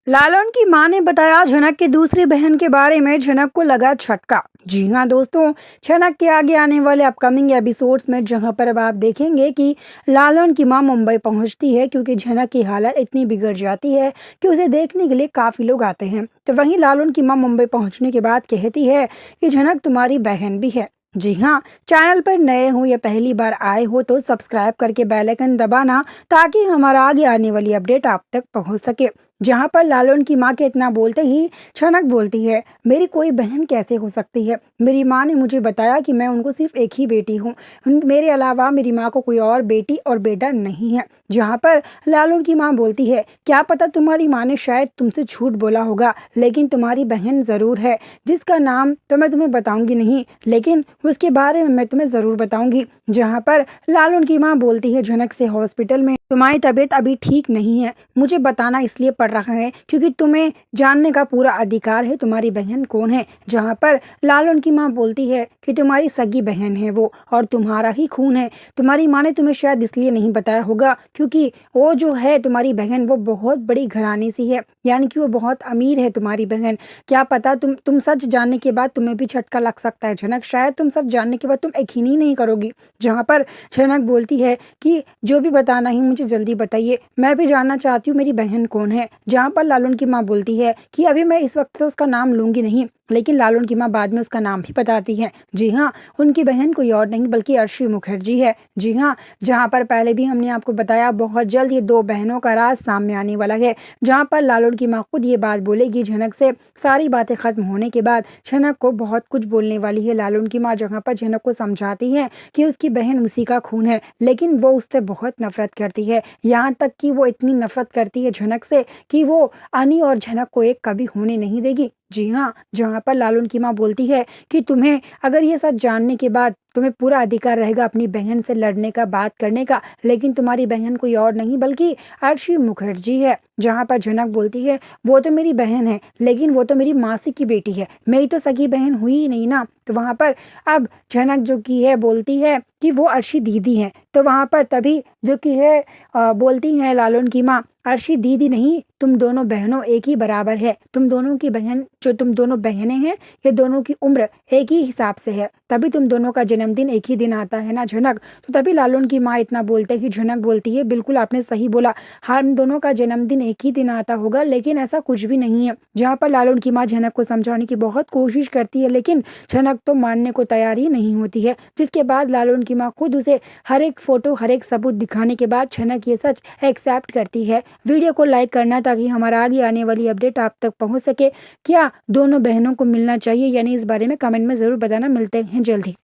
लालन की मां ने बताया झनक की दूसरी बहन के बारे में। झनक को लगा झटका। जी हाँ दोस्तों, झनक के आगे आने वाले अपकमिंग एपिसोड्स में जहां पर अब आप देखेंगे कि लालन की मां मुंबई पहुंचती है क्योंकि झनक की हालत इतनी बिगड़ जाती है कि उसे देखने के लिए काफी लोग आते हैं। तो वहीं लालन की मां मुंबई पहुंचने के बाद कहती है कि झनक तुम्हारी बहन भी है। जी हाँ, चैनल पर नए हो या पहली बार आए हो तो सब्सक्राइब करके बेल आइकन दबाना ताकि हमारा आगे आने वाली अपडेट आप तक पहुंच सके। जहां पर लालन की मां के इतना बोलते ही झनक बोलती है, मेरी कोई बहन कैसे हो सकती है? मेरी मां ने मुझे बताया कि मैं उनको सिर्फ एक ही बेटी हूँ। मेरे अलावा मेरी मां को कोई और बेटी और बेटा नहीं है। जहां पर लालन की मां बोलती है, क्या पता तुम्हारी मां ने शायद तुमसे झूठ बोला होगा, लेकिन तुम्हारी बहन जरूर है जिसका नाम तो मैं तुम्हें बताऊंगी नहीं, लेकिन उसके बारे में मैं तुम्हें जरूर बताऊंगी। जहां पर लालन की मां बोलती है झनक से, हॉस्पिटल में तुम्हारी तबीयत अभी ठीक नहीं है। मुझे बताना इसलिए पड़ रहा है क्योंकि तुम्हें जानने का पूरा अधिकार है तुम्हारी बहन कौन है। जहां पर लालन की मां बोलती है कि तुम्हारी सगी बहन है वो और तुम्हारा ही खून है। तुम्हारी मां ने तुम्हें शायद इसलिए नहीं बताया होगा क्योंकि वो जो है तुम्हारी बहन वो बहुत बड़ी घराने सी है, यानी कि वो बहुत अमीर है तुम्हारी बहन। क्या पता तुम सच जानने के बाद तुम्हें भी झटका लग सकता है झनक, शायद तुम सच जानने के बाद तुम यकीन ही नहीं करोगी। जहां पर झनक बोलती है कि जो भी बताना ही मुझे जल्दी बताइए, मैं भी जानना चाहती हूँ मेरी बहन कौन है। जहां पर लालन की मां बोलती है कि अभी मैं इस वक्त से उसका नाम लूंगी नहीं, लेकिन लालन की मां बाद में उसका नाम भी बताती है। जी हाँ, उनकी बहन कोई और नहीं बल्कि अर्शी मुखर्जी है। जी हाँ, जहां पर पहले भी हमने आपको बताया बहुत जल्द ये दो बहनों का राज सामने आने वाला है। जहां पर लालन की मां खुद ये बात बोलेगी झनक से, सारी बातें खत्म होने के बाद झनक को बहुत कुछ बोलने वाली है लालन की मां। जहां पर झनक को समझाती है कि उसकी बहन उसी का खून है, लेकिन वो उससे बहुत नफरत करती है। यहाँ तक कि वो इतनी नफरत करती है झनक से कि वो अनी और झनक को एक कभी होने नहीं देगी। जी हाँ, जहाँ पर लालन की माँ बोलती है कि तुम्हें अगर ये सच जानने के बाद तुम्हें पूरा अधिकार रहेगा अपनी बहन से लड़ने का, बात करने का, लेकिन तुम्हारी बहन कोई और नहीं बल्कि अर्शी मुखर्जी है। जहाँ पर झनक बोलती है, वो तो मेरी बहन है लेकिन वो तो मेरी मासी की बेटी है, मेरी तो सगी बहन हुई ही नहीं ना। तो वहाँ पर अब झनक जो की है बोलती है कि वो अर्शी दीदी है। तो वहाँ पर तभी जो की है बोलती है लालन की माँ, अर्शी दीदी नहीं, तुम दोनों बहनों एक ही बराबर है। तुम दोनों की बहन, जो तुम दोनों बहनें हैं, ये दोनों की उम्र एक ही हिसाब से है, तभी तुम दोनों का जन्मदिन एक ही दिन आता है ना झनक। तो तभी लालन की माँ इतना बोलते ही झनक बोलती है, बिल्कुल आपने सही बोला, हम दोनों का जन्मदिन एक ही दिन आता होगा, लेकिन ऐसा कुछ भी नहीं है। जहाँ पर लालन की माँ झनक को समझाने की बहुत कोशिश करती है, लेकिन झनक तो मानने को तैयार ही नहीं होती है। जिसके बाद लालन की माँ खुद उसे हर एक फोटो, हर एक सबूत दिखाने के बाद झनक ये सच एक्सेप्ट करती है। वीडियो को लाइक करना ताकि हमारा आगे आने वाली अपडेट आप तक पहुंच सके। क्या दोनों बहनों को मिलना चाहिए यानी इस बारे में कमेंट में जरूर बताना। मिलते हैं जल्दी।